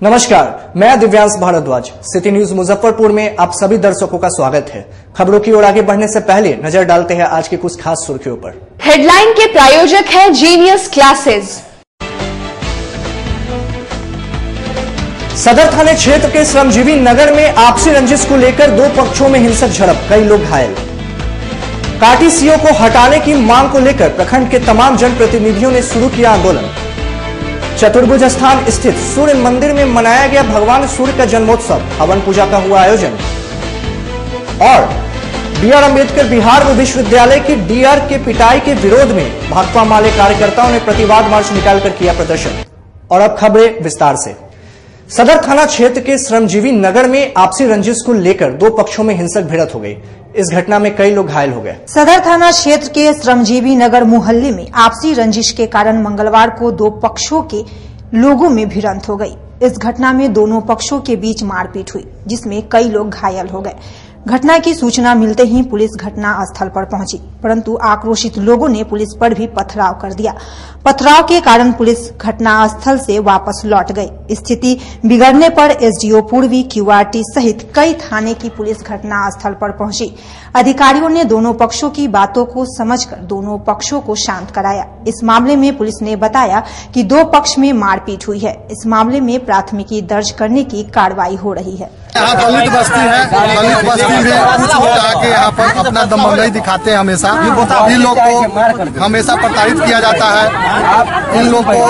नमस्कार, मैं Divyansh Bhardwaj. City news Muzaffarpur में आप सभी दर्शकों का स्वागत है। खबरों की ओर आगे बढ़ने से पहले नजर डालते हैं आज की कुछ खास सुर्खियों पर। हेडलाइन के प्रायोजक हैं जीनियस क्लासेस। सदर थाने क्षेत्र के श्रमजीवी नगर में आपसी रंजिश को लेकर दो पक्षों में हिंसक झड़प, कई लोग घायल। काटी सीओ को हटाने की मांग को लेकर प्रखंड के तमाम जनप्रतिनिधियों ने शुरू किया आंदोलन। चतुर्भुज स्थान स्थित सूर्य मंदिर में मनाया गया भगवान सूर्य का जन्मोत्सव, हवन पूजा का हुआ आयोजन। और बी.आर. अम्बेडकर बिहार विश्वविद्यालय की डीआर के पिटाई के विरोध में भाकपा माले कार्यकर्ताओं ने प्रतिवाद मार्च निकालकर किया प्रदर्शन। और अब खबरें विस्तार से। सदर थाना क्षेत्र के श्रमजीवी नगर में आपसी रंजिश को लेकर दो पक्षों में हिंसक भिड़ंत हो गई। इस घटना में कई लोग घायल हो गए। सदर थाना क्षेत्र के श्रमजीवी नगर मोहल्ले में आपसी रंजिश के कारण मंगलवार को दो पक्षों के लोगों में भिड़ंत हो गई। इस घटना में दोनों पक्षों के बीच मारपीट हुई, जिसमें कई लोग घायल हो गए। घटना की सूचना मिलते ही पुलिस घटना स्थल पर पहुंची, परंतु आक्रोशित लोगों ने पुलिस पर भी पथराव कर दिया। पथराव के कारण पुलिस घटना स्थल से वापस लौट गई। स्थिति बिगड़ने पर एसडीओ पूर्वी, क्यूआरटी सहित कई थाने की पुलिस घटना स्थल पर पहुंची। अधिकारियों ने दोनों पक्षों की बातों को समझकर दोनों पक्षों को शांत कराया। इस मामले में पुलिस ने बताया कि दो पक्ष में मारपीट हुई है। इस मामले में प्राथमिकी दर्ज करने की कार्रवाई हो रही है। यहाँ दलित बस्ती है, दलित बस्ती में कुछ लोग आके यहाँ पर अपना दमंगई दिखाते हैं। हमेशा इन लोग को हमेशा प्रताड़ित किया जाता है। इन लोग को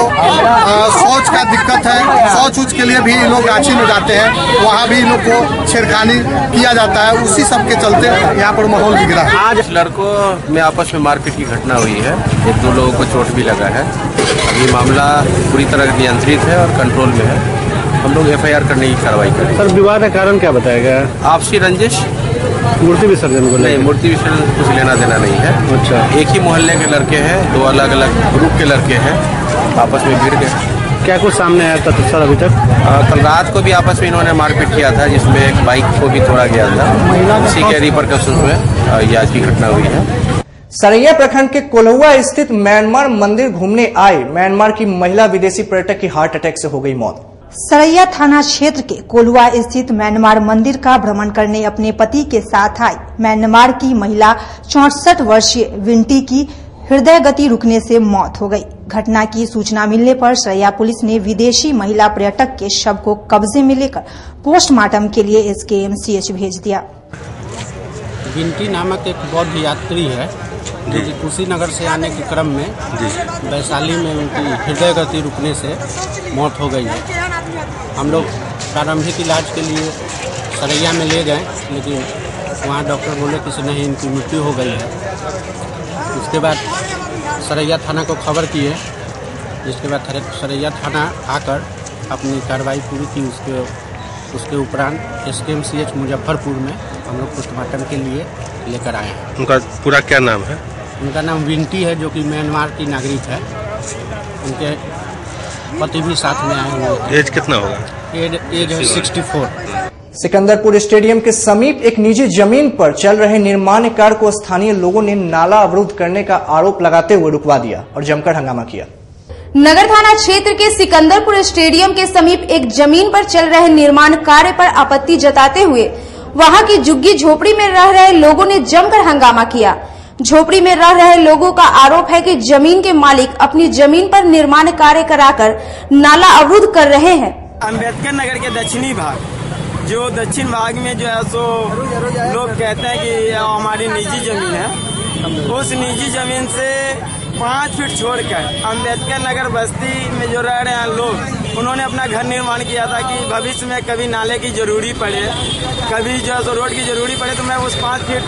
शौच का दिक्कत है, शौच के लिए भी इन लोग गाछी में जाते हैं, वहाँ भी इन लोग को छेड़खानी किया जाता है। उसी सब के चलते यहाँ पर माहौल बिगड़ा है। आज लड़कों में आपस में मारपीट की घटना हुई है, एक दो लोगों को चोट भी लगा है। अभी मामला पूरी तरह नियंत्रित है और कंट्रोल में है। हम लोग एफआईआर करने की कार्रवाई करें। सर, विवाद का कारण क्या बताया गया? आपसी रंजिश। मूर्ति विसर्जन को नहीं, मूर्ति विसर्जन कुछ लेना देना नहीं है। अच्छा। एक ही मोहल्ले के लड़के हैं, दो अलग अलग ग्रुप के लड़के हैं, आपस में भिड़ गए। क्या कुछ सामने आया था सर अभी तक? कल रात को भी आपस में इन्होंने मारपीट किया था, जिसमें एक बाइक को भी तोड़ा गया था। इसी के रिपरकशन में ये आज की घटना हुई है। सरैया प्रखंड के कोल्हुआ स्थित म्यांमार मंदिर घूमने आए म्यांमार की महिला विदेशी पर्यटक की हार्ट अटैक से हो गई मौत। सरैया थाना क्षेत्र के कोल्हुआ स्थित म्यांमार मंदिर का भ्रमण करने अपने पति के साथ आई म्यांमार की महिला 64 वर्षीय विंटी की हृदय गति रुकने से मौत हो गई। घटना की सूचना मिलने पर सरैया पुलिस ने विदेशी महिला पर्यटक के शव को कब्जे में लेकर पोस्टमार्टम के लिए एसकेएमसीएच भेज दिया। विंटी नामक एक बौद्ध यात्री है, जो कि कुशीनगर से आने के क्रम में वैशाली में उनकी हृदय गति रुकने से मौत हो गई है। हम लोग प्रारंभिक इलाज के लिए सरैया में ले गए, लेकिन वहाँ डॉक्टर बोले कि नहीं, इनकी मृत्यु हो गई है। उसके बाद सरैया थाना को खबर किए, जिसके बाद सरैया थाना आकर अपनी कार्रवाई पूरी की। उसके उपरांत एसकेएमसीएच मुजफ्फरपुर में हम लोग पोस्टमार्टम के लिए लेकर आए हैं। उनका पूरा क्या नाम है? उनका नाम विंटी है, जो कि म्यांमार की नागरिक है। उनके पति भी साथ में आए हुए। एज कितना होगा? एज है 64। सिकंदरपुर स्टेडियम के समीप एक निजी जमीन पर चल रहे निर्माण कार्य को स्थानीय लोगों ने नाला अवरुद्ध करने का आरोप लगाते हुए रुकवा दिया और जमकर हंगामा किया। नगर थाना क्षेत्र के सिकंदरपुर स्टेडियम के समीप एक जमीन पर चल रहे निर्माण कार्य पर आपत्ति जताते हुए वहां की झुग्गी झोपड़ी में रह रहे लोगों ने जमकर हंगामा किया। झोपड़ी में रह रहे लोगों का आरोप है कि जमीन के मालिक अपनी जमीन पर निर्माण कार्य कराकर नाला अवरुद्ध कर रहे हैं। अम्बेडकर नगर के दक्षिणी भाग, जो दक्षिण भाग में जो है सो लोग कहते हैं कि हमारी निजी जमीन है। उस निजी जमीन से 5 फीट छोड़कर अम्बेडकर नगर बस्ती में जो रह रहे हैं लोग, उन्होंने अपना घर निर्माण किया था कि भविष्य में कभी नाले की जरूरी पड़े, कभी जो है रोड की जरूरी पड़े, तो मैं उस 5 फीट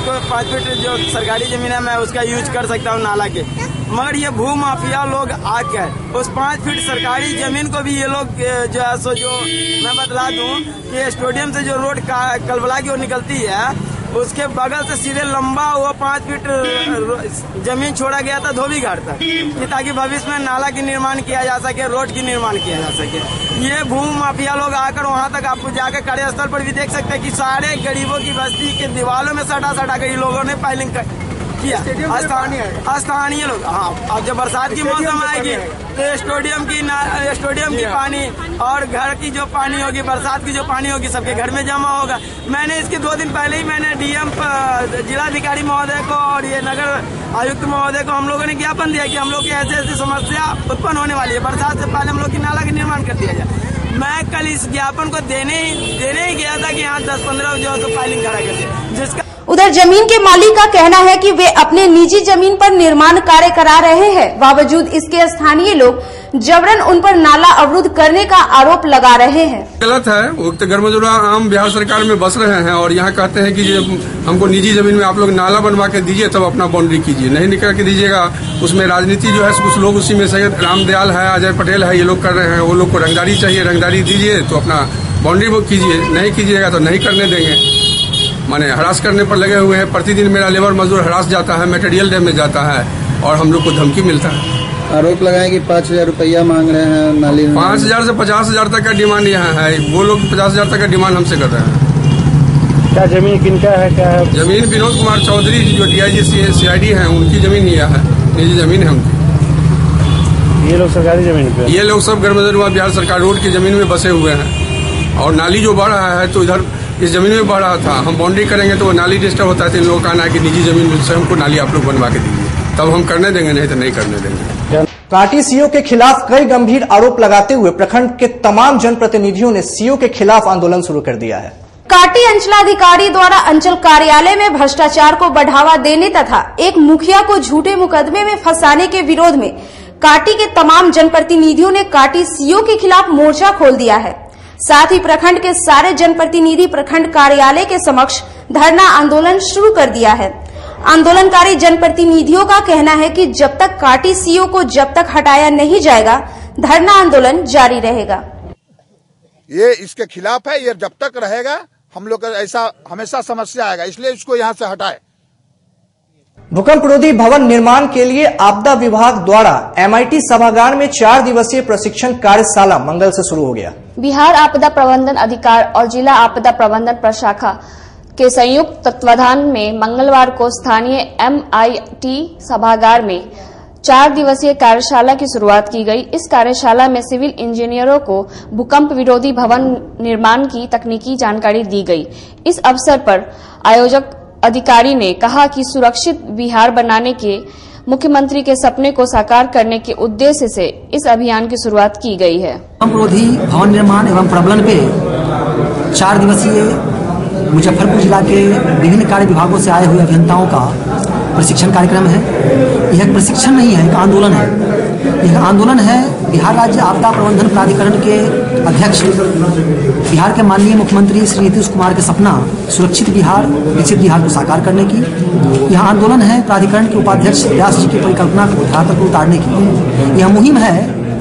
जो सरकारी जमीन है मैं उसका यूज कर सकता हूँ नाला के। मगर ये भू माफिया लोग आकर उस 5 फीट सरकारी जमीन को भी ये लोग जो है सो, जो मैं बतला दूं कि स्टेडियम से जो रोड कलबला की ओर निकलती है, उसके बगल से सीधे लंबा हुआ 5 फीट जमीन छोड़ा गया था धोबी घाट तक, कि ताकि भविष्य में नाला की निर्माण किया जा सके, रोड की निर्माण किया जा सके। ये भूमि माफिया लोग आकर वहां तक आपको जाकर कार्यस्थल पर भी देख सकते हैं कि सारे गरीबों की बस्ती के दीवारों में सटा के लोगों ने फाइलिंग किया स्थानीय लोग। हाँ, अब जब बरसात की मौसम आएगी तो स्टेडियम की पानी और घर की जो पानी होगी, बरसात की जो पानी होगी, सबके घर में जमा होगा। मैंने इसके 2 दिन पहले ही मैंने डीएम जिलाधिकारी महोदय को और ये नगर आयुक्त महोदय को हम लोगों ने ज्ञापन दिया कि हम लोग की ऐसी समस्या उत्पन्न होने वाली है, बरसात से पहले हम लोग की नाला का निर्माण कर दिया जाए। मैं कल इस ज्ञापन को देने ही गया था कि यहाँ 10-15 जो है तो फाइलिंग करा करते, जिसका उधर जमीन के मालिक का कहना है कि वे अपने निजी जमीन पर निर्माण कार्य करा रहे हैं, बावजूद इसके स्थानीय लोग जबरन उन पर नाला अवरुद्ध करने का आरोप लगा रहे हैं। गलत है, वो तो गरमजोरा आम बिहार सरकार में बस रहे हैं और यहाँ कहते हैं कि हमको निजी जमीन में आप लोग नाला बनवा के दीजिए, तब अपना बाउंड्री कीजिए, नहीं निकल के दीजिएगा। उसमें राजनीति जो है कुछ लोग उसी में सैयद रामदयाल है, अजय पटेल है, ये लोग कर रहे हैं। वो लोग को रंगदारी चाहिए, रंगदारी दीजिए तो अपना बाउंड्री वो कीजिए, नहीं कीजिएगा तो नहीं करने देंगे। माने हरास करने पर लगे हुए हैं। प्रतिदिन मेरा लेबर मजदूर हरास जाता है, मटेरियल डैमेज जाता है और हम लोग को धमकी मिलता है। आरोप लगाए कि 5,000 रुपया मांग रहे हैं नाली। 5,000 से 50,000 तक का डिमांड यहाँ है। वो लोग 50,000 तक का डिमांड हमसे कर रहे हैं। क्या जमीन किनका है? क्या है जमीन? विनोद कुमार चौधरी जो DIG CID है, उनकी जमीन लिया है, निजी जमीन है उनकी। ये लोग सरकारी जमीन पे? ये लोग सब गरमजोरा बिहार सरकार रोड की जमीन में बसे हुए हैं और नाली जो बढ़ रहा है तो इधर इस जमीन में बढ़ रहा था। हम बाउंड्री करेंगे तो वो नाली डिस्टर्ब होता है, तो इन लोगों का कहना है कि निजी जमीन से हमको नाली आप लोग बनवा के दीजिए, तब हम करने देंगे, नहीं तो नहीं करने देंगे। काटी सीओ के खिलाफ कई गंभीर आरोप लगाते हुए प्रखंड के तमाम जनप्रतिनिधियों ने सीओ के खिलाफ आंदोलन शुरू कर दिया है। काटी अंचलाधिकारी द्वारा अंचल कार्यालय में भ्रष्टाचार को बढ़ावा देने तथा एक मुखिया को झूठे मुकदमे में फंसाने के विरोध में काटी के तमाम जनप्रतिनिधियों ने काटी सीओ के खिलाफ मोर्चा खोल दिया है। साथ ही प्रखंड के सारे जनप्रतिनिधि प्रखंड कार्यालय के समक्ष धरना आंदोलन शुरू कर दिया है। आंदोलनकारी जनप्रतिनिधियों का कहना है कि जब तक काटी सीओ को जब तक हटाया नहीं जाएगा, धरना आंदोलन जारी रहेगा। ये इसके खिलाफ है, ये जब तक रहेगा हम लोग का ऐसा हमेशा समस्या आएगा, इसलिए इसको यहाँ से हटाए। भूकंप रोधी भवन निर्माण के लिए आपदा विभाग द्वारा MIT सभागार में 4 दिवसीय प्रशिक्षण कार्यशाला मंगल से शुरू हो गया। बिहार आपदा प्रबंधन अधिकार और जिला आपदा प्रबंधन प्रशाखा के संयुक्त तत्वाधान में मंगलवार को स्थानीय MIT सभागार में 4 दिवसीय कार्यशाला की शुरुआत की गई। इस कार्यशाला में सिविल इंजीनियरों को भूकंप विरोधी भवन निर्माण की तकनीकी जानकारी दी गई। इस अवसर पर आयोजक अधिकारी ने कहा कि सुरक्षित बिहार बनाने के मुख्यमंत्री के सपने को साकार करने के उद्देश्य से इस अभियान की शुरुआत की गई है। भूकंप रोधी भवन निर्माण एवं प्रबंधन पे 4 दिवसीय मुजफ्फरपुर जिला के विभिन्न कार्य विभागों से आए हुए अभियंताओं का प्रशिक्षण कार्यक्रम है। यह एक प्रशिक्षण नहीं है, एक आंदोलन है। यह आंदोलन है बिहार राज्य आपदा प्रबंधन प्राधिकरण के अध्यक्ष बिहार के माननीय मुख्यमंत्री श्री नीतीश कुमार के सपना सुरक्षित बिहार विकसित बिहार को साकार करने की। यह आंदोलन है प्राधिकरण के उपाध्यक्ष व्यास जी की परिकल्पना को धरातल पर उतारने की। यह मुहिम है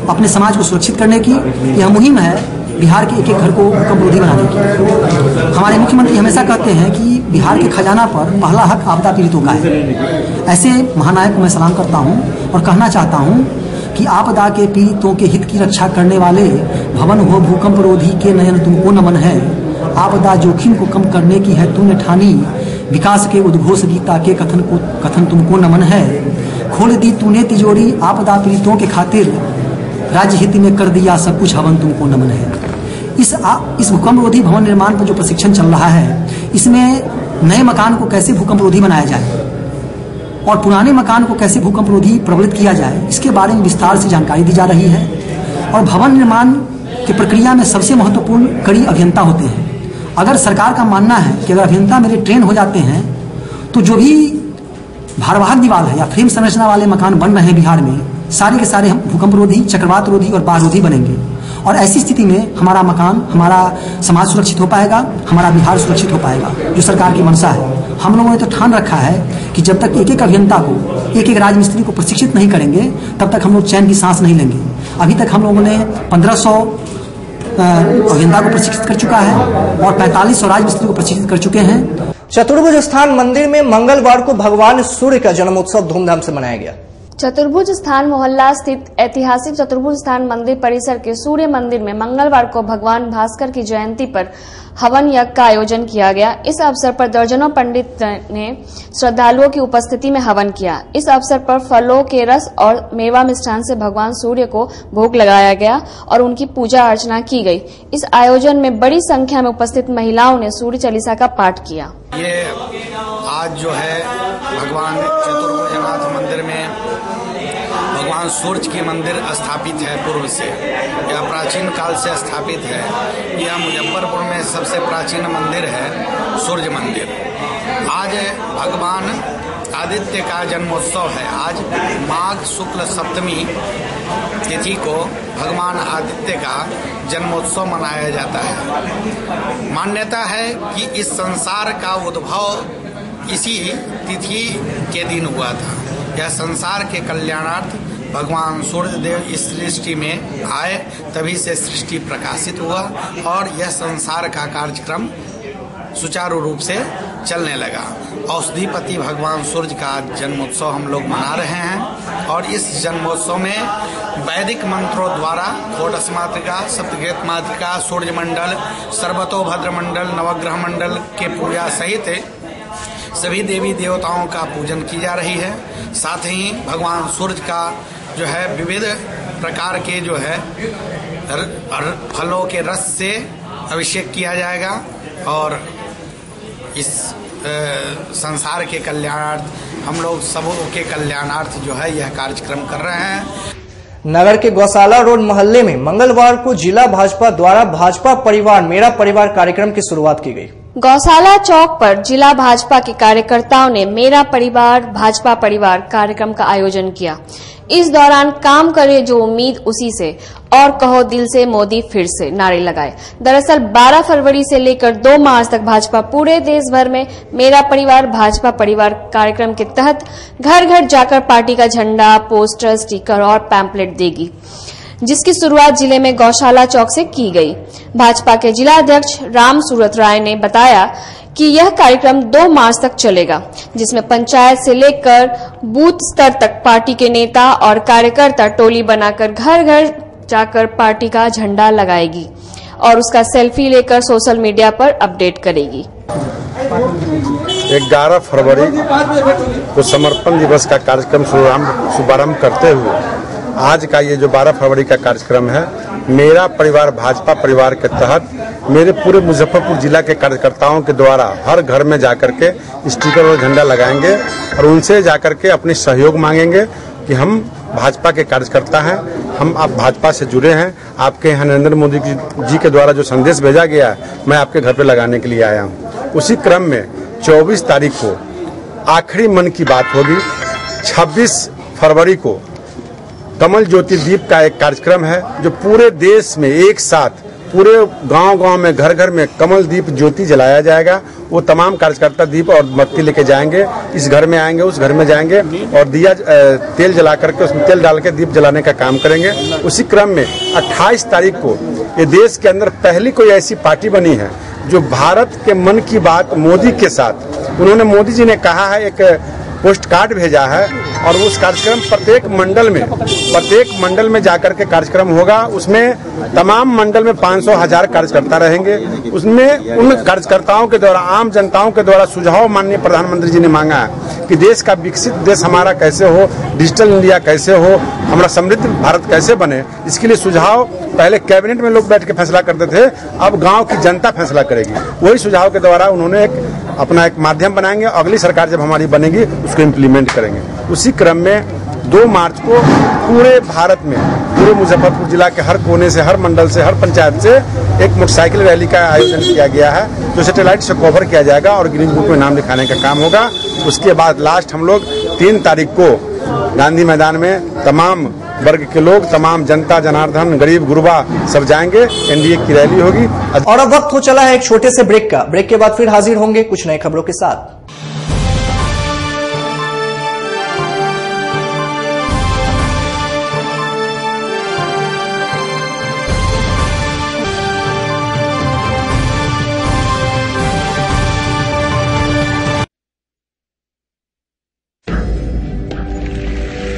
अपने समाज को सुरक्षित करने की। यह मुहिम है बिहार के एक एक घर को भूकंप रोधी बनाने की। हमारे मुख्यमंत्री हमेशा कहते हैं कि बिहार के खजाना पर पहला हक आपदा पीड़ितों का है। ऐसे महानायक को मैं सलाम करता हूं और कहना चाहता हूं कि आपदा के पीड़ितों के हित की रक्षा करने वाले भवन हो भूकंप रोधी के नयन तुमको नमन है। आपदा जोखिम को कम करने की है तूने ठानी, विकास के उद्घोष गीता के कथन तुमको नमन है। खोल दी तूने तिजोरी आपदा पीड़ितों के खातिर, राज्य हित में कर दिया सब कुछ हवन तुमको नमन है। इस भूकंप रोधी भवन निर्माण पर जो प्रशिक्षण चल रहा है, इसमें नए मकान को कैसे भूकंप रोधी बनाया जाए और पुराने मकान को कैसे भूकंप रोधी प्रबलित किया जाए, इसके बारे में विस्तार से जानकारी दी जा रही है। और भवन निर्माण की प्रक्रिया में सबसे महत्वपूर्ण कड़ी अभियंता होते हैं। अगर सरकार का मानना है कि अगर अभियंता मेरे ट्रेन हो जाते हैं तो जो भी भारवाहक दीवार है या फ्रेम संरचना वाले मकान बन रहे हैं बिहार में, सारे के सारे हम भूकंप रोधी, चक्रवात रोधी और बाढ़ रोधी बनेंगे। और ऐसी स्थिति में हमारा मकान, हमारा समाज सुरक्षित हो पाएगा, हमारा बिहार सुरक्षित हो पाएगा, जो सरकार की मंशा है। हम लोगों ने तो ठान रखा है कि जब तक एक एक अभियंता को, एक एक राजमिस्त्री को प्रशिक्षित नहीं करेंगे, तब तक हम लोग चैन की सांस नहीं लेंगे। अभी तक हम लोगों ने 1500 अभियंता को प्रशिक्षित कर चुका है और 4500 राजमिस्त्री को प्रशिक्षित कर चुके हैं। चतुर्भुज स्थान मंदिर में मंगलवार को भगवान सूर्य का जन्मोत्सव धूमधाम से मनाया गया। चतुर्भुज स्थान मोहल्ला स्थित ऐतिहासिक चतुर्भुज स्थान मंदिर परिसर के सूर्य मंदिर में मंगलवार को भगवान भास्कर की जयंती पर हवन यज्ञ का आयोजन किया गया। इस अवसर पर दर्जनों पंडित ने श्रद्धालुओं की उपस्थिति में हवन किया। इस अवसर पर फलों के रस और मेवा मिष्ठान से भगवान सूर्य को भोग लगाया गया और उनकी पूजा अर्चना की गई। इस आयोजन में बड़ी संख्या में उपस्थित महिलाओं ने सूर्य चालीसा का पाठ किया। ये आज जो है भगवान चतुर्भुजनाथ मंदिर में भगवान सूर्य के मंदिर स्थापित है। पूर्व से यह प्राचीन काल से स्थापित है। यह मुजफ्फरपुर में सबसे प्राचीन मंदिर है सूर्य मंदिर। आज भगवान आदित्य का जन्मोत्सव है। आज माघ शुक्ल सप्तमी तिथि को भगवान आदित्य का जन्मोत्सव मनाया जाता है। मान्यता है कि इस संसार का उद्भव इसी तिथि के दिन हुआ था। यह संसार के कल्याणार्थ भगवान सूर्यदेव इस सृष्टि में आए, तभी से सृष्टि प्रकाशित हुआ और यह संसार का कार्यक्रम सुचारू रूप से चलने लगा। औषधिपति भगवान सूर्य का जन्मोत्सव हम लोग मना रहे हैं और इस जन्मोत्सव में वैदिक मंत्रों द्वारा षोडश मातृका, सप्तगेत मातृका, सूर्य मंडल, सर्वतोभद्र मंडल, नवग्रह मंडल के पूजा सहित सभी देवी देवताओं का पूजन की जा रही है। साथ ही भगवान सूर्य का जो है विविध प्रकार के जो है फलों के रस से अभिषेक किया जाएगा और इस संसार के कल्याणार्थ हम लोग सबों के कल्याणार्थ जो है यह कार्यक्रम कर रहे हैं। नगर के गौशाला रोड मोहल्ले में मंगलवार को जिला भाजपा द्वारा भाजपा परिवार मेरा परिवार कार्यक्रम की शुरुआत की गई। गौशाला चौक पर जिला भाजपा के कार्यकर्ताओं ने मेरा परिवार भाजपा परिवार कार्यक्रम का आयोजन किया। इस दौरान काम करे जो उम्मीद उसी से और कहो दिल से मोदी फिर से नारे लगाए। दरअसल 12 फरवरी से लेकर 2 मार्च तक भाजपा पूरे देश भर में मेरा परिवार भाजपा परिवार कार्यक्रम के तहत घर घर जाकर पार्टी का झंडा, पोस्टर, स्टिकर और पैम्पलेट देगी, जिसकी शुरुआत जिले में गौशाला चौक से की गई। भाजपा के जिला अध्यक्ष राम सूरत राय ने बताया कि यह कार्यक्रम 2 मार्च तक चलेगा, जिसमें पंचायत से लेकर बूथ स्तर तक पार्टी के नेता और कार्यकर्ता टोली बनाकर घर घर जाकर पार्टी का झंडा लगाएगी और उसका सेल्फी लेकर सोशल मीडिया पर अपडेट करेगी। 11 फरवरी को समर्पण दिवस का कार्यक्रम शुभारंभ करते हुए आज का ये जो 12 फरवरी का कार्यक्रम है, मेरा परिवार भाजपा परिवार के तहत मेरे पूरे मुजफ्फरपुर जिला के कार्यकर्ताओं के द्वारा हर घर में जाकर के स्टिकर और झंडा लगाएंगे और उनसे जाकर के अपनी सहयोग मांगेंगे कि हम भाजपा के कार्यकर्ता हैं, हम आप भाजपा से जुड़े हैं। आपके यहाँ नरेंद्र मोदी जी के द्वारा जो संदेश भेजा गया है, मैं आपके घर पे लगाने के लिए आया हूँ। उसी क्रम में 24 तारीख को आखिरी मन की बात होगी। 26 फरवरी को कमल ज्योति दीप का एक कार्यक्रम है जो पूरे देश में एक साथ पूरे गांव-गांव में घर घर में कमल दीप ज्योति जलाया जाएगा। वो तमाम कार्यकर्ता दीप और बत्ती लेके जाएंगे, इस घर में आएंगे, उस घर में जाएंगे और दिया तेल जला करके उसमें तेल डाल के दीप जलाने का काम करेंगे। उसी क्रम में 28 तारीख को ये देश के अंदर पहली कोई ऐसी पार्टी बनी है जो भारत के मन की बात मोदी के साथ, उन्होंने मोदी जी ने कहा है, एक पोस्ट कार्ड भेजा है और उस कार्यक्रम प्रत्येक मंडल में जाकर के कार्यक्रम होगा। उसमें तमाम मंडल में 500,000 कार्यकर्ता रहेंगे। उसमें उन कार्यकर्ताओं के द्वारा आम जनताओं के द्वारा सुझाव माननीय प्रधानमंत्री जी ने मांगा है कि देश का विकसित देश हमारा कैसे हो, डिजिटल इंडिया कैसे हो, हमारा समृद्ध भारत कैसे बने। इसके लिए सुझाव पहले कैबिनेट में लोग बैठ के फैसला करते थे, अब गाँव की जनता फैसला करेगी। वही सुझाव के द्वारा उन्होंने अपना एक माध्यम बनाएंगे। अगली सरकार जब हमारी बनेगी उसको इम्प्लीमेंट करेंगे। उसी क्रम में 2 मार्च को पूरे भारत में पूरे मुजफ्फरपुर जिला के हर कोने से, हर मंडल से, हर पंचायत से एक मोटरसाइकिल रैली का आयोजन किया गया है जो सैटेलाइट से कवर किया जाएगा और ग्रीन बुक में नाम लिखाने का काम होगा। उसके बाद लास्ट हम लोग 3 तारीख को गांधी मैदान में तमाम वर्ग के लोग, तमाम जनता जनार्दन, गरीब गुरबा सब जाएंगे। एनडीए की रैली होगी। और अब वक्त हो चला है एक छोटे से ब्रेक का। ब्रेक के बाद फिर हाजिर होंगे कुछ नई खबरों के साथ।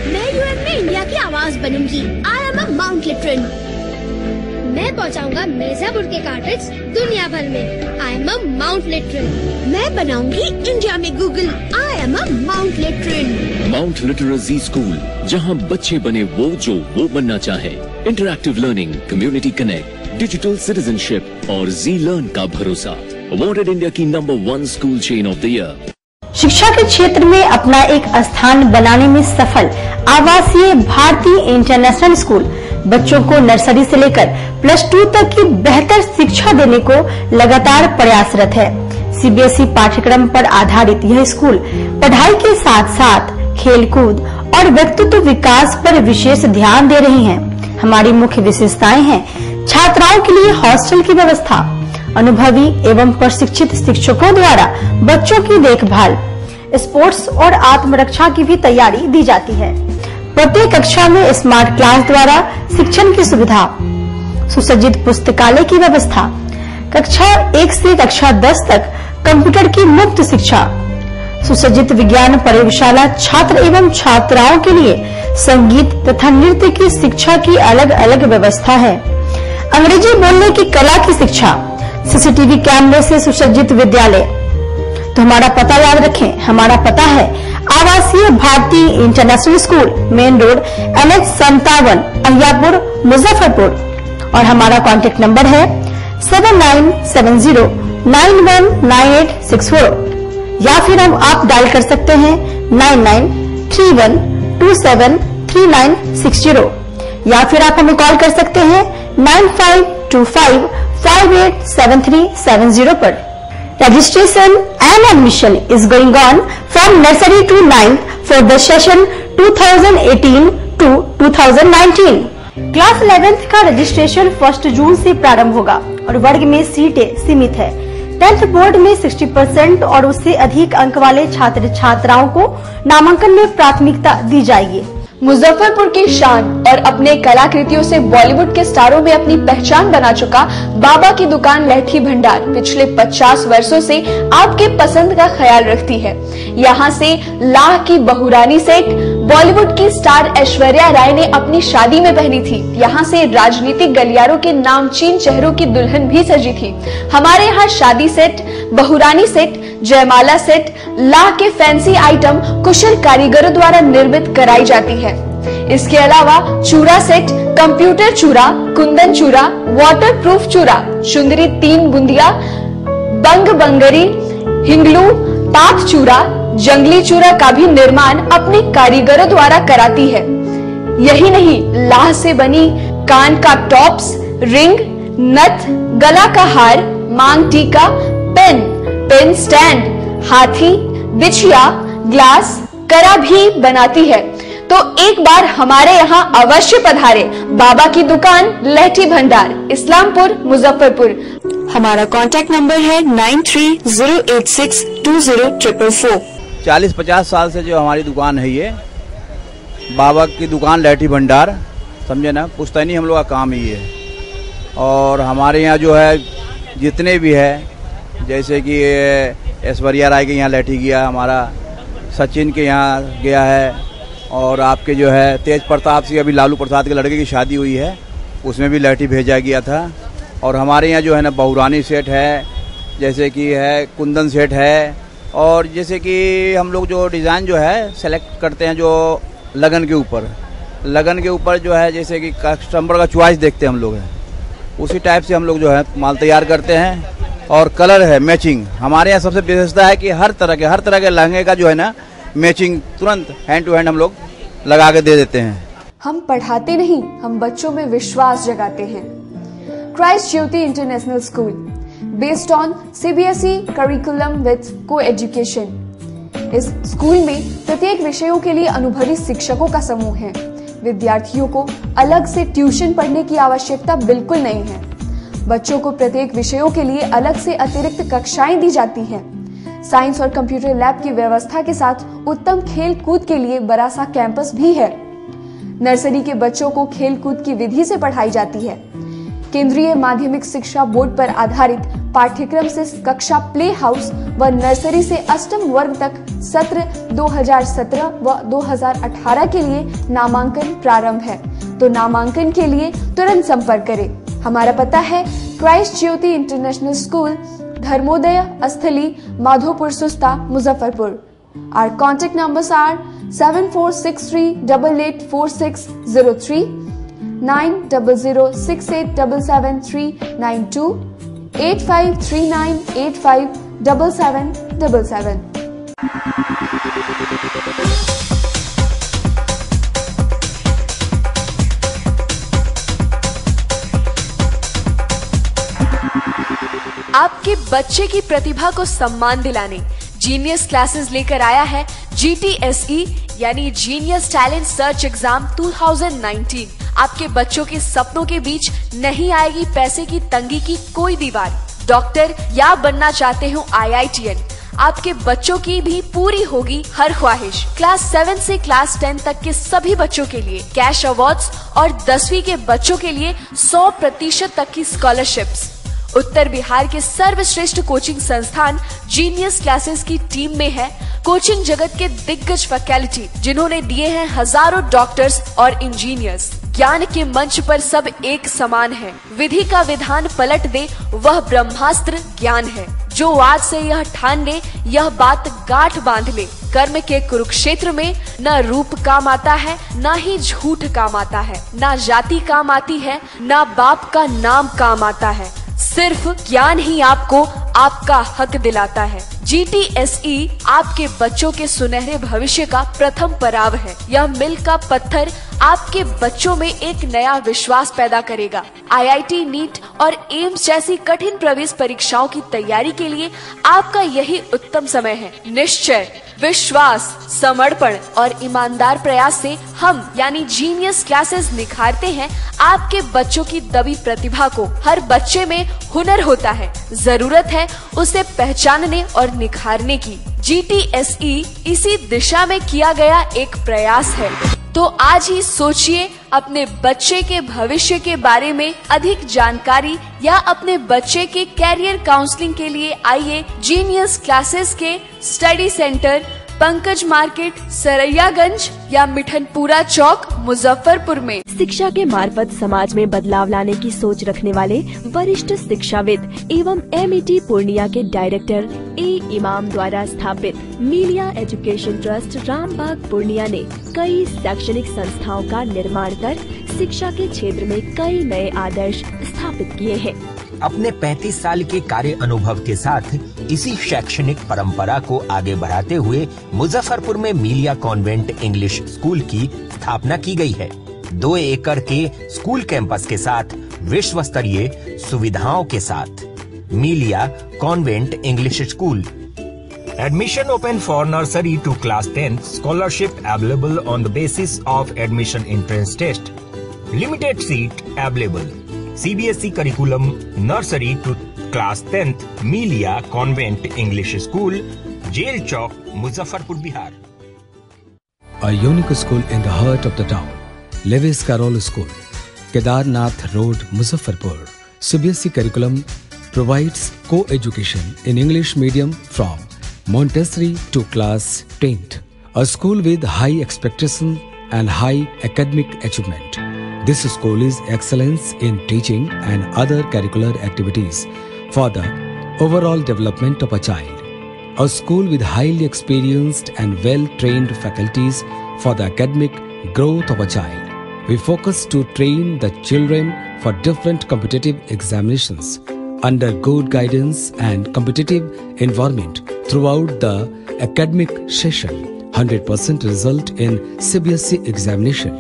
नए स्टार्टअप्स दुनिया भर में। I am a mount literal. मैं बनाऊंगी इंडिया में Google. I am a mount literal. Mount literacy school, जहां बच्चे बने जो वो बनना चाहे। Interactive learning, community connect, digital citizenship और जी लर्न का भरोसा। अवॉर्डेड इंडिया की number 1 school chain of the year. शिक्षा के क्षेत्र में अपना एक स्थान बनाने में सफल आवासीय भारतीय इंटरनेशनल स्कूल बच्चों को नर्सरी से लेकर +2 तक की बेहतर शिक्षा देने को लगातार प्रयासरत है। सीबीएसई पाठ्यक्रम पर आधारित यह स्कूल पढ़ाई के साथ साथ खेलकूद और व्यक्तित्व विकास पर विशेष ध्यान दे रही हैं। हमारी मुख्य विशेषताएं हैं छात्राओं के लिए हॉस्टल की व्यवस्था, अनुभवी एवं प्रशिक्षित शिक्षकों द्वारा बच्चों की देखभाल, स्पोर्ट्स और आत्मरक्षा की भी तैयारी दी जाती है। प्रत्येक कक्षा में स्मार्ट क्लास द्वारा शिक्षण की सुविधा, सुसज्जित पुस्तकालय की व्यवस्था, कक्षा 1 से कक्षा 10 तक कंप्यूटर की मुफ्त शिक्षा, सुसज्जित विज्ञान प्रयोगशाला, छात्र एवं छात्राओं के लिए संगीत तथा नृत्य की शिक्षा की अलग अलग व्यवस्था है। अंग्रेजी बोलने की कला की शिक्षा, सीसीटीवी कैमरे से सुसज्जित विद्यालय। तो हमारा पता याद रखें, हमारा पता है आवासीय भारतीय international school, main road NH 57, Ahiyapur, Muzaffarpur. और हमारा कॉन्टेक्ट नंबर है 7970919864 या फिर आप डायल कर सकते हैं 9931273960 या फिर आप हमें कॉल कर सकते हैं 9525587370 पर। Registration and admission is going on from nursery to 9th for the session 2018 to 2019. Class 11th का रजिस्ट्रेशन 1 जून से प्रारंभ होगा और वर्ग में सीटें सीमित है। 10th बोर्ड में 60% और उससे अधिक अंक वाले छात्र छात्राओं को नामांकन में प्राथमिकता दी जाएगी। मुजफ्फरपुर की शान और अपने कलाकृतियों से बॉलीवुड के स्टारों में अपनी पहचान बना चुका बाबा की दुकान लहठी भंडार पिछले 50 वर्षों से आपके पसंद का ख्याल रखती है। यहाँ से लाह की बहुरानी सेट बॉलीवुड की स्टार ऐश्वर्या राय ने अपनी शादी में पहनी थी। यहाँ से राजनीतिक गलियारों के नामचीन चेहरों की दुल्हन भी सजी थी। हमारे यहाँ शादी सेट, बहुरानी सेट, जयमाला सेट, लाह के फैंसी आइटम कुशल कारीगरों द्वारा निर्मित कराई जाती है। इसके अलावा चूड़ा सेट, कंप्यूटर चूड़ा, कुंदन चूड़ा, वाटरप्रूफ चूड़ा, चुंदरी 3 बुंदिया, बंग बंगरी, हिंगलू, पाक चूड़ा, जंगली चूड़ा का भी निर्माण अपने कारीगरों द्वारा कराती है। यही नहीं, लाह से बनी कान का टॉप्स, रिंग, नथ, गला का हार, मांग टीका, पेन स्टैंड, हाथी, बिछिया, ग्लास, करा भी बनाती है। तो एक बार हमारे यहाँ अवश्य पधारे। बाबा की दुकान लहठी भंडार, इस्लामपुर, मुजफ्फरपुर। हमारा कॉन्टैक्ट नंबर है 9308620444। 40-50 साल से जो हमारी दुकान है, ये बाबा की दुकान लहठी भंडार, समझे ना, पुश्तैनी हम लोग का काम ही है। और हमारे यहाँ जो है जितने भी है, जैसे कि ऐश्वर्या राय के यहाँ लहठी गया, हमारा सचिन के यहाँ गया है, और आपके जो है तेज प्रताप सिंह, अभी लालू प्रसाद के लड़के की शादी हुई है, उसमें भी लहठी भेजा गया था। और हमारे यहाँ जो है ना बहुरानी सेट है, जैसे कि है कुंदन सेट है, और जैसे कि हम लोग जो डिज़ाइन जो है सेलेक्ट करते हैं जो लगन के ऊपर जो है, जैसे कि कस्टमर का चॉइस देखते हैं हम लोग हैं, उसी टाइप से हम लोग जो है माल तैयार करते हैं। और कलर है मैचिंग, हमारे यहाँ सबसे विशेषता है कि हर तरह के लहंगे का जो है ना मैचिंग तुरंत हैंड टू हैंड हम लोग लगा के दे देते हैं। हम पढ़ाते नहीं, हम बच्चों में विश्वास जगाते हैं। Christ Jyoti International school, based on CBSE curriculum with को एजुकेशन। इस स्कूल में प्रत्येक विषयों के लिए अनुभवी शिक्षकों का समूह है। विद्यार्थियों को अलग से ट्यूशन पढ़ने की आवश्यकता बिल्कुल नहीं है। बच्चों को प्रत्येक विषयों के लिए अलग से अतिरिक्त कक्षाएं दी जाती हैं। साइंस और कंप्यूटर लैब की व्यवस्था के साथ उत्तम खेल कूद के लिए बड़ा सा कैंपस भी है। नर्सरी के बच्चों को खेल कूद की विधि से पढ़ाई जाती है। केंद्रीय माध्यमिक शिक्षा बोर्ड पर आधारित पाठ्यक्रम से कक्षा प्ले हाउस व नर्सरी से अष्टम वर्ग तक सत्र 2017 व 2018 के लिए नामांकन प्रारंभ है। तो नामांकन के लिए तुरंत संपर्क करें। हमारा पता है Christ Jyoti International School, Dharmodaya Asthali, Madhopur Susta, Muzaffarpur. Our contact numbers are 7463884603, 9006877392, 8539857777. आपके बच्चे की प्रतिभा को सम्मान दिलाने जीनियस क्लासेस लेकर आया है GTSE यानी जीनियस टैलेंट सर्च एग्जाम 2019। आपके बच्चों के सपनों के बीच नहीं आएगी पैसे की तंगी की कोई दीवार। डॉक्टर या बनना चाहते हो IITN, आपके बच्चों की भी पूरी होगी हर ख्वाहिश। क्लास 7 से क्लास 10 तक के सभी बच्चों के लिए कैश अवार्ड्स और 10वीं के बच्चों के लिए 100% तक की स्कॉलरशिप्स। उत्तर बिहार के सर्वश्रेष्ठ कोचिंग संस्थान जीनियस क्लासेस की टीम में है कोचिंग जगत के दिग्गज फैकल्टी, जिन्होंने दिए हैं हजारों डॉक्टर्स और इंजीनियर्स। ज्ञान के मंच पर सब एक समान है, विधि का विधान पलट दे वह ब्रह्मास्त्र ज्ञान है। जो आज से यह ठान ले, यह बात गांठ बांध ले, कर्म के कुरुक्षेत्र में न रूप काम आता है, न ही झूठ काम आता है, न जाति काम आती है, न बाप का नाम काम आता है, सिर्फ ज्ञान ही आपको आपका हक दिलाता है। GTSE आपके बच्चों के सुनहरे भविष्य का प्रथम पड़ाव है। यह मील का पत्थर आपके बच्चों में एक नया विश्वास पैदा करेगा। IIT, नीट और एम्स जैसी कठिन प्रवेश परीक्षाओं की तैयारी के लिए आपका यही उत्तम समय है। निश्चय, विश्वास, समर्पण और ईमानदार प्रयास से हम यानी जीनियस क्लासेस निखारते हैं आपके बच्चों की दबी प्रतिभा को। हर बच्चे में हुनर होता है, जरूरत है उसे पहचानने और निखारने की। GTSE इसी दिशा में किया गया एक प्रयास है। तो आज ही सोचिए अपने बच्चे के भविष्य के बारे में अधिक जानकारी या अपने बच्चे के कैरियर काउंसलिंग के लिए आइए जीनियस क्लासेस के study centre, Pankaj market, Saraiyaganj या मिठनपुरा चौक, मुजफ्फरपुर में। शिक्षा के मार्फत समाज में बदलाव लाने की सोच रखने वाले वरिष्ठ शिक्षाविद एवं MET पूर्णिया के डायरेक्टर इमाम द्वारा स्थापित मीलिया एजुकेशन ट्रस्ट रामबाग पूर्णिया ने कई शैक्षणिक संस्थाओं का निर्माण कर शिक्षा के क्षेत्र में कई नए आदर्श स्थापित किए हैं। अपने 35 साल के कार्य अनुभव के साथ इसी शैक्षणिक परंपरा को आगे बढ़ाते हुए मुजफ्फरपुर में मीलिया कॉन्वेंट इंग्लिश स्कूल की स्थापना की गई है। 2 एकड़ के स्कूल कैंपस के साथ विश्व स्तरीय सुविधाओं के साथ Meliya convent English school. Admission open for nursery to class 10. Scholarship available on the basis of admission entrance test. Limited seat available. CBSE curriculum nursery to class 10th. Melia Convent English School, Jail Chowk, Muzaffarpur, Bihar. A unique school in the heart of the town. Lewis Carroll School, Kedarnath Road, Muzaffarpur. CBSE curriculum provides co-education in English medium from Montessori to class 10th. A school with high expectation and high academic achievement. This school is excellence in teaching and other curricular activities for the overall development of a child. A school with highly experienced and well-trained faculties for the academic growth of a child. We focus to train the children for different competitive examinations under good guidance and competitive environment throughout the academic session. 100% result in CBSE examination.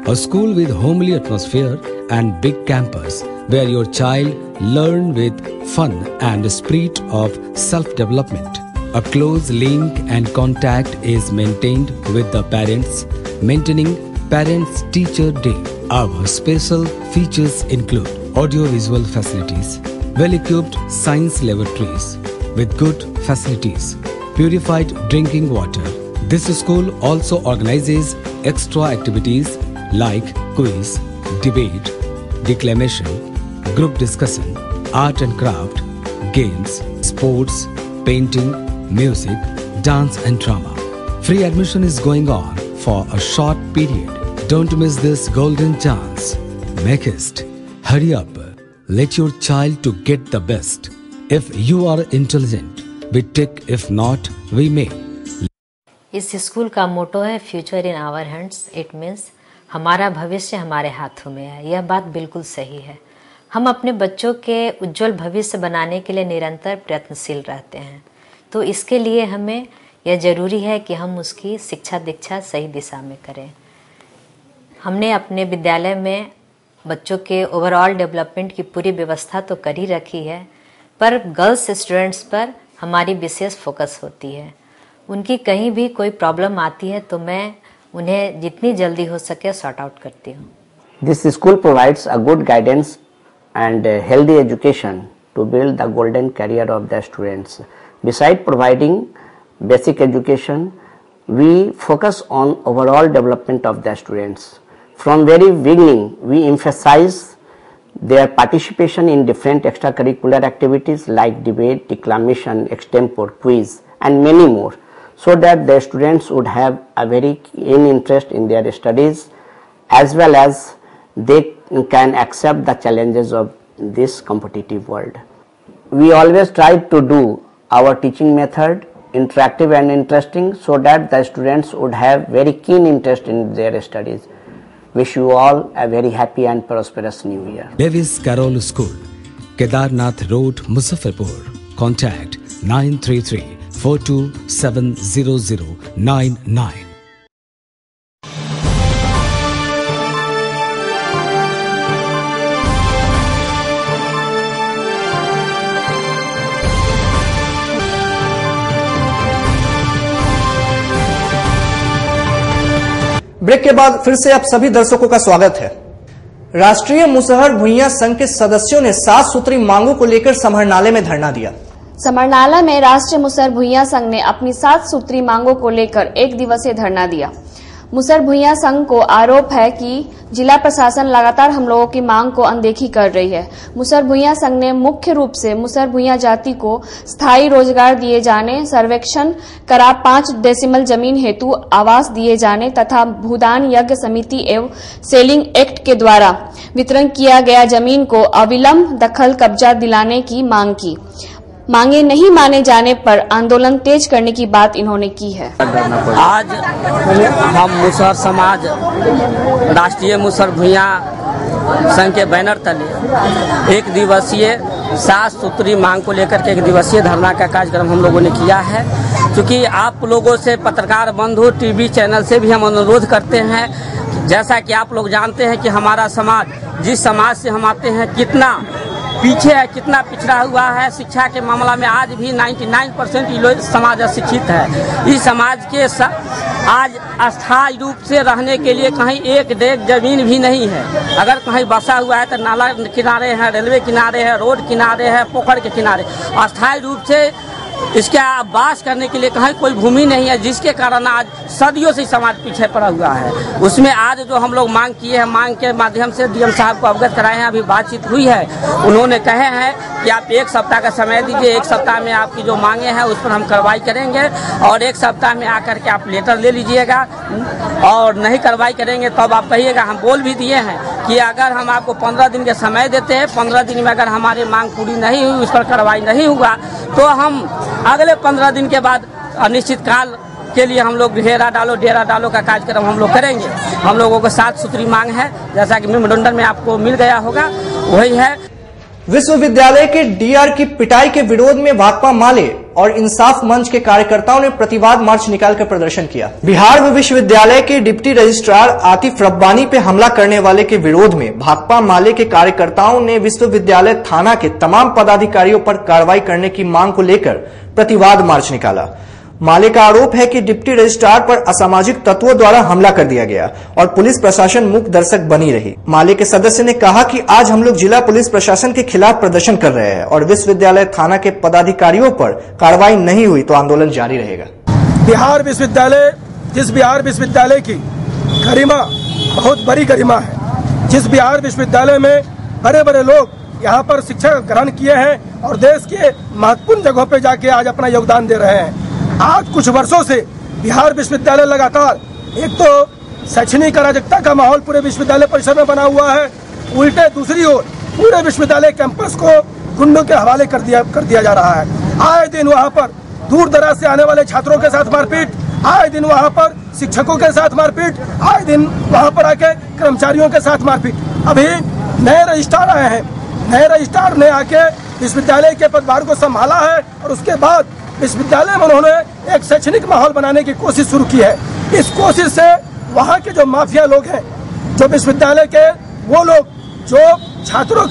A school with homely atmosphere and big campus where your child learn with fun and spirit of self-development. A close link and contact is maintained with the parents, maintaining Parents Teacher Day. Our special features include audio-visual facilities, well-equipped science laboratories with good facilities, purified drinking water. This school also organizes extra activities like quiz, debate, declamation, group discussion, art and craft, games, sports, painting, music, dance and drama. Free admission is going on for a short period. Don't miss this golden chance. Make haste. Hurry up. let your child to get the best. If you are intelligent, we take. If not, we may. इस school का motto है future in our hands. It means हमारा भविष्य हमारे हाथों में है। यह बात बिल्कुल सही है। हम अपने बच्चों के उज्जवल भविष्य बनाने के लिए निरंतर प्रयत्नशील रहते हैं। तो इसके लिए हमें यह जरूरी है कि हम उसकी शिक्षा दीक्षा सही दिशा में करें। हमने अपने विद्यालय में बच्चों के ओवरऑल डेवलपमेंट की पूरी व्यवस्था तो कर ही रखी है, पर गर्ल्स स्टूडेंट्स पर हमारी विशेष फोकस होती है। उनकी कहीं भी कोई प्रॉब्लम आती है तो मैं उन्हें जितनी जल्दी हो सके सॉर्ट आउट करती हूँ। This school provides a good guidance and healthy education to build the golden career of the students. Besides providing basic education, we focus on overall development of the students. From very beginning, we emphasize their participation in different extracurricular activities like debate, declamation, extempore, quiz, and many more, so that the students would have a very keen interest in their studies, as well as they can accept the challenges of this competitive world. We always try to do our teaching method interactive and interesting, so that the students would have very keen interest in their studies. Wish you all a very happy and prosperous new year. Lewis Carroll School, Kedarnath Road, Muzaffarpur. Contact 933-4270099. Break के बाद फिर से आप सभी दर्शकों का स्वागत है। राष्ट्रीय मुसहर भुइयां संघ के सदस्यों ने 7 सूत्री मांगों को लेकर समरनालय में धरना दिया। समरनालय में राष्ट्रीय मुसहर भुइयां संघ ने अपनी 7 सूत्री मांगों को लेकर 1 दिवसीय धरना दिया। मुसहर भुइयां संघ को आरोप है कि जिला प्रशासन लगातार हम लोगों की मांग को अनदेखी कर रही है। मुसहर भुइयां संघ ने मुख्य रूप से मुसहर भुइयां जाति को स्थायी रोजगार दिए जाने, सर्वेक्षण करा 5 डेसिमल जमीन हेतु आवास दिए जाने तथा भूदान यज्ञ समिति एवं सेलिंग एक्ट के द्वारा वितरण किया गया जमीन को अविलंब दखल कब्जा दिलाने की मांग की। मांगे नहीं माने जाने पर आंदोलन तेज करने की बात इन्होंने की है। आज हम मुसहर समाज राष्ट्रीय मुसहर भुइयां संघ के बैनर तले 1 दिवसीय 7 सूत्री मांग को लेकर के 1 दिवसीय धरना का कार्यक्रम हम लोगों ने किया है। क्योंकि आप लोगों से, पत्रकार बंधु, टीवी चैनल से भी हम अनुरोध करते हैं, जैसा कि आप लोग जानते हैं कि हमारा समाज, जिस समाज से हम आते हैं, कितना पीछे है, कितना पिछड़ा हुआ है। शिक्षा के मामला में आज भी 99% समाज अशिक्षित है। इस समाज के आज अस्थायी रूप से रहने के लिए कहीं 1 डेग जमीन भी नहीं है। अगर कहीं बसा हुआ है तो नाला किनारे है, रेलवे किनारे है, रोड किनारे है, पोखर के किनारे। अस्थायी रूप से इसका वास करने के लिए कहीं कोई भूमि नहीं है, जिसके कारण आज सदियों से समाज पीछे पड़ा हुआ है। उसमें आज जो हम लोग मांग किए हैं, मांग के माध्यम से डीएम साहब को अवगत कराए हैं। अभी बातचीत हुई है, उन्होंने कहे हैं कि आप 1 सप्ताह का समय दीजिए, 1 सप्ताह में आपकी जो मांगे हैं उस पर हम कार्रवाई करेंगे और 1 सप्ताह में आकर के आप लेटर ले लीजिएगा, और नहीं कार्रवाई करेंगे तब आप कहिएगा। हम बोल भी दिए हैं कि अगर हम आपको 15 दिन का समय देते हैं, 15 दिन में अगर हमारी मांग पूरी नहीं हुई, उस पर कार्रवाई नहीं हुआ, तो हम अगले 15 दिन के बाद अनिश्चित काल के लिए हम लोग डेरा डालो का कार्यक्रम हम लोग करेंगे। हम लोगों को 7 सूत्री मांग है, जैसा कि मेमोरेंडम में आपको मिल गया होगा, वही है। विश्वविद्यालय के डीआर की पिटाई के विरोध में भाकपा माले और इंसाफ मंच के कार्यकर्ताओं ने प्रतिवाद मार्च निकालकर प्रदर्शन किया। बिहार विश्वविद्यालय के डिप्टी रजिस्ट्रार आतिफ रब्बानी पे हमला करने वाले के विरोध में भाकपा माले के कार्यकर्ताओं ने विश्वविद्यालय थाना के तमाम पदाधिकारियों पर कार्रवाई करने की मांग को लेकर प्रतिवाद मार्च निकाला। माले का आरोप है कि डिप्टी रजिस्ट्रार पर असामाजिक तत्वों द्वारा हमला कर दिया गया और पुलिस प्रशासन मूक दर्शक बनी रही। माले के सदस्य ने कहा कि आज हम लोग जिला पुलिस प्रशासन के खिलाफ प्रदर्शन कर रहे हैं और विश्वविद्यालय थाना के पदाधिकारियों पर कार्रवाई नहीं हुई तो आंदोलन जारी रहेगा। बिहार विश्वविद्यालय, जिस बिहार विश्वविद्यालय की गरिमा बहुत बड़ी गरिमा है, जिस बिहार विश्वविद्यालय में बड़े बड़े लोग यहाँ पर शिक्षा ग्रहण किए हैं और देश के महत्वपूर्ण जगहों पर जाके आज अपना योगदान दे रहे हैं। आज कुछ वर्षों से बिहार विश्वविद्यालय लगातार एक तो शैक्षणिक अराजकता का माहौल पूरे विश्वविद्यालय परिसर में बना हुआ है, उल्टे दूसरी ओर पूरे विश्वविद्यालय कैंपस को गुंडों के हवाले कर दिया जा रहा है। आए दिन वहाँ पर दूर दराज से आने वाले छात्रों के साथ मारपीट, आए दिन वहाँ पर शिक्षकों के साथ मारपीट, आए दिन वहाँ पर आके कर्मचारियों के साथ मारपीट। अभी नए रजिस्ट्रार आए हैं, नए रजिस्ट्रार ने आके विश्वविद्यालय के पदभार को संभाला है और उसके बाद विश्वविद्यालय में उन्होंने एक शैक्षणिक माहौल बनाने की कोशिश शुरू की है। इस कोशिश से वहाँ के जो माफिया लोग हैं, जो विश्वविद्यालय के वो लोग जो छात्रों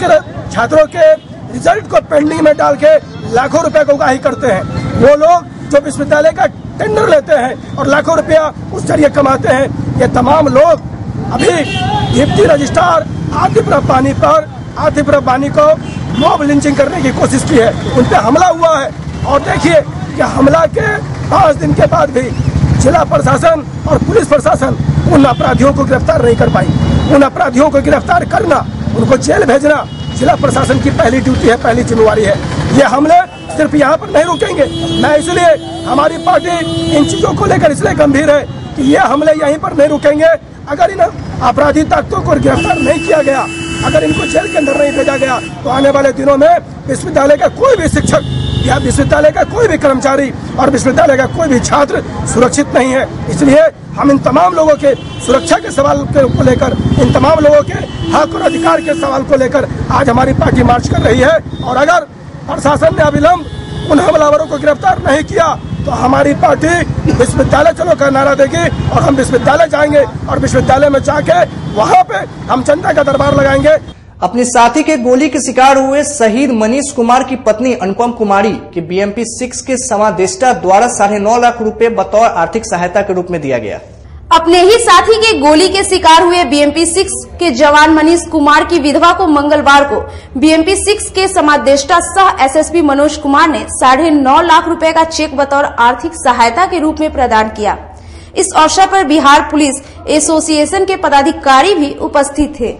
के रिजल्ट को पेंडिंग में डाल के लाखों रुपए को उगाही करते हैं, वो लोग जो विश्वविद्यालय का टेंडर लेते हैं और लाखों रुपया उस जरिए कमाते हैं, ये तमाम लोग अभी डिप्टी रजिस्ट्रार आतिफ रब्बानी को मॉब लिंचिंग करने की कोशिश की है, उन पर हमला हुआ है। और देखिए कि हमला के 5 दिन के बाद भी जिला प्रशासन और पुलिस प्रशासन उन अपराधियों को गिरफ्तार नहीं कर पाई। उन अपराधियों को गिरफ्तार करना, उनको जेल भेजना जिला प्रशासन की पहली ड्यूटी है, पहली जिम्मेवारी है। ये हमले सिर्फ यहाँ पर नहीं रुकेंगे। मैं इसलिए हमारी पार्टी इन चीजों को लेकर इसलिए गंभीर है कि ये हमले यहीं पर नहीं रुकेंगे। अगर इन अपराधी ताकतों को गिरफ्तार नहीं किया गया, अगर इनको जेल के अंदर नहीं भेजा गया, तो आने वाले दिनों में विश्वविद्यालय का कोई भी शिक्षक या विश्वविद्यालय का कोई भी कर्मचारी और विश्वविद्यालय का कोई भी छात्र सुरक्षित नहीं है। इसलिए हम इन तमाम लोगों के सुरक्षा के सवाल को लेकर, इन तमाम लोगों के हक और अधिकार के सवाल को लेकर आज हमारी पार्टी मार्च कर रही है। और अगर प्रशासन ने अविलंब उन हमलावरों को गिरफ्तार नहीं किया तो हमारी पार्टी विश्वविद्यालय चलो का नारा देगी और हम विश्वविद्यालय जाएंगे और विश्वविद्यालय में जाके वहाँ पे हम जनता का दरबार लगाएंगे। अपने साथी के गोली के शिकार हुए शहीद मनीष कुमार की पत्नी अनुपम कुमारी की BMP 6 के समादेष्टा द्वारा 9.5 लाख रुपए बतौर आर्थिक सहायता के रूप में दिया गया। अपने ही साथी के गोली के शिकार हुए BMP 6 के जवान मनीष कुमार की विधवा को मंगलवार को BMP 6 के समादेष्टा सह SSP मनोज कुमार ने 9.5 लाख रुपए का चेक बतौर आर्थिक सहायता के रूप में प्रदान किया। इस अवसर पर बिहार पुलिस एसोसिएशन के पदाधिकारी भी उपस्थित थे।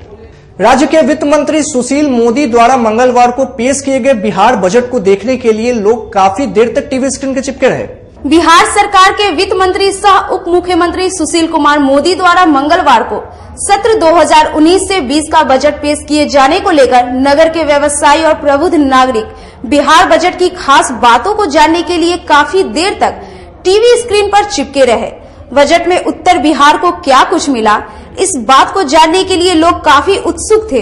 राज्य के वित्त मंत्री सुशील मोदी द्वारा मंगलवार को पेश किए गए बिहार बजट को देखने के लिए लोग काफी देर तक टीवी स्क्रीन के चिपके रहे। बिहार सरकार के वित्त मंत्री सह उप मुख्यमंत्री सुशील कुमार मोदी द्वारा मंगलवार को सत्र 2019 से 20 का बजट पेश किए जाने को लेकर नगर के व्यवसायी और प्रबुद्ध नागरिक बिहार बजट की खास बातों को जानने के लिए काफी देर तक टीवी स्क्रीन पर चिपके रहे। बजट में उत्तर बिहार को क्या कुछ मिला, इस बात को जानने के लिए लोग काफी उत्सुक थे।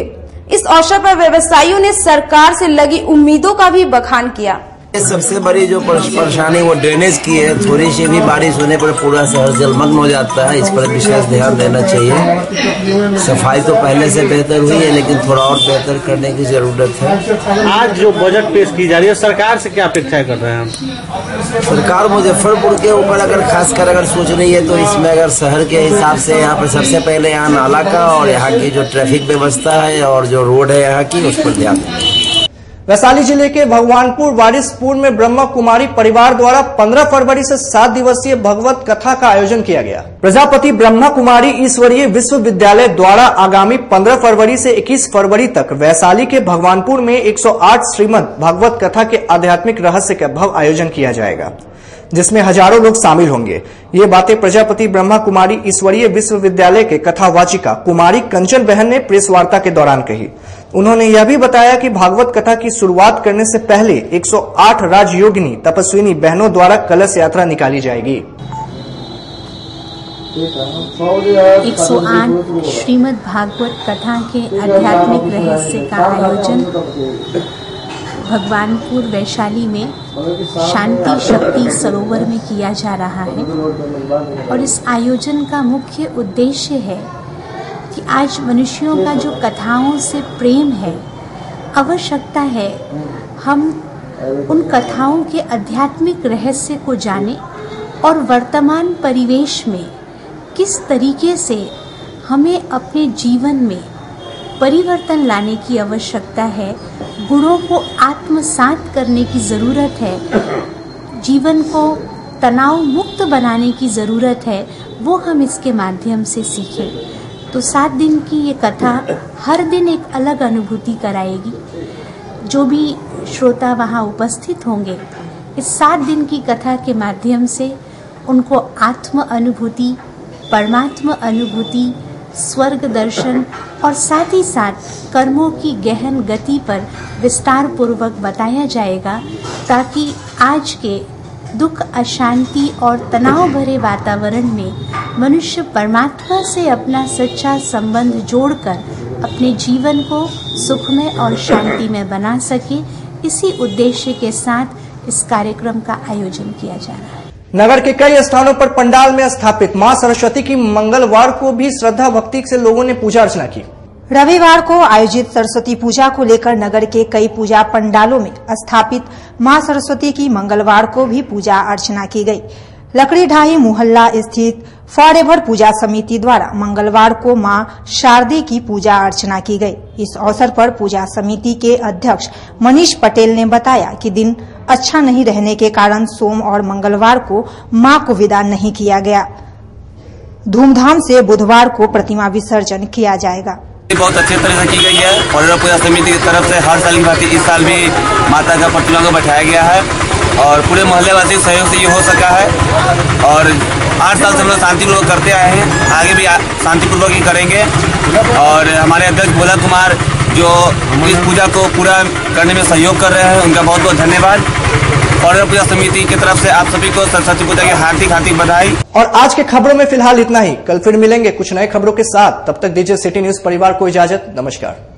इस अवसर पर व्यवसायियों ने सरकार से लगी उम्मीदों का भी बखान किया। सबसे बड़ी जो परेशानी वो ड्रेनेज की है। थोड़ी सी भी बारिश होने पर पूरा शहर जलमग्न हो जाता है, इस पर विशेष ध्यान देना चाहिए। सफाई तो पहले से बेहतर हुई है, लेकिन थोड़ा और बेहतर करने की जरूरत है। आज जो बजट पेश की जा रही है, सरकार से क्या अपेक्षा कर रहे हैं हम? सरकार मुजफ्फरपुर के ऊपर अगर खासकर अगर सोच रही है तो इसमें अगर शहर के हिसाब से यहाँ पर सबसे पहले यहाँ नाला का और यहाँ की जो ट्रैफिक व्यवस्था है और जो रोड है यहाँ की, उस पर ध्यान दें। वैशाली जिले के भगवानपुर वारिसपुर में ब्रह्मा कुमारी परिवार द्वारा 15 फरवरी से 7 दिवसीय भगवत कथा का आयोजन किया गया। प्रजापति ब्रह्मा कुमारी ईश्वरीय विश्वविद्यालय द्वारा आगामी 15 फरवरी से 21 फरवरी तक वैशाली के भगवानपुर में 108 श्रीमद् भगवत कथा के आध्यात्मिक रहस्य का भव्य आयोजन किया जाएगा, जिसमें हजारों लोग शामिल होंगे। ये बातें प्रजापति ब्रह्मा कुमारी ईश्वरीय विश्वविद्यालय के कथावाचिका कुमारी कंचन बहन ने प्रेस वार्ता के दौरान कही। उन्होंने यह भी बताया कि भागवत कथा की शुरुआत करने से पहले 108 राजयोगिनी तपस्विनी बहनों द्वारा कलश यात्रा निकाली जाएगी। 108 श्रीमद् भागवत कथा के आध्यात्मिक रहस्य का आयोजन भगवानपुर वैशाली में शांति शक्ति सरोवर में किया जा रहा है और इस आयोजन का मुख्य उद्देश्य है कि आज मनुष्यों का जो कथाओं से प्रेम है, आवश्यकता है हम उन कथाओं के आध्यात्मिक रहस्य को जानें और वर्तमान परिवेश में किस तरीके से हमें अपने जीवन में परिवर्तन लाने की आवश्यकता है, गुणों को आत्मसात करने की ज़रूरत है, जीवन को तनाव मुक्त बनाने की ज़रूरत है, वो हम इसके माध्यम से सीखें। तो 7 दिन की ये कथा हर दिन एक अलग अनुभूति कराएगी। जो भी श्रोता वहाँ उपस्थित होंगे, इस 7 दिन की कथा के माध्यम से उनको आत्म अनुभूति, परमात्मा अनुभूति, स्वर्ग दर्शन और साथ ही साथ कर्मों की गहन गति पर विस्तार पूर्वक बताया जाएगा, ताकि आज के दुख, अशांति और तनाव भरे वातावरण में मनुष्य परमात्मा से अपना सच्चा संबंध जोड़कर अपने जीवन को सुखमय और शांति में बना सके। इसी उद्देश्य के साथ इस कार्यक्रम का आयोजन किया जा रहा है। नगर के कई स्थानों पर पंडाल में स्थापित मां सरस्वती की मंगलवार को भी श्रद्धा भक्ति से लोगों ने पूजा अर्चना की। रविवार को आयोजित सरस्वती पूजा को लेकर नगर के कई पूजा पंडालों में स्थापित मां सरस्वती की मंगलवार को भी पूजा अर्चना की गई। लकड़ीढाही मोहल्ला स्थित फॉरएवर पूजा समिति द्वारा मंगलवार को मां शारदे की पूजा अर्चना की गई। इस अवसर पर पूजा समिति के अध्यक्ष मनीष पटेल ने बताया कि दिन अच्छा नहीं रहने के कारण सोम और मंगलवार को मां को विदा नहीं किया गया। धूमधाम से बुधवार को प्रतिमा विसर्जन किया जाएगा। बहुत अच्छे तरह से की गई है। फॉरएवर पूजा समिति की तरफ से हर साल की भांति इस साल भी माता का प्रतिमा को बैठाया गया है और पूरे मोहल्ले वासी के सहयोग से ये हो सका है। और 8 साल से हम लोग शांतिपूर्वक करते आए हैं, आगे भी शांतिपूर्वक ही करेंगे। और हमारे अध्यक्ष भोला कुमार जो इस पूजा को पूरा करने में सहयोग कर रहे हैं, उनका बहुत बहुत धन्यवाद। फॉरएवर पूजा समिति की तरफ से आप सभी को सरस्वती पूजा की हार्दिक हार्दिक बधाई। और आज के खबरों में फिलहाल इतना ही। कल फिर मिलेंगे कुछ नए खबरों के साथ। तब तक दीजिए सिटी न्यूज परिवार को इजाजत। नमस्कार।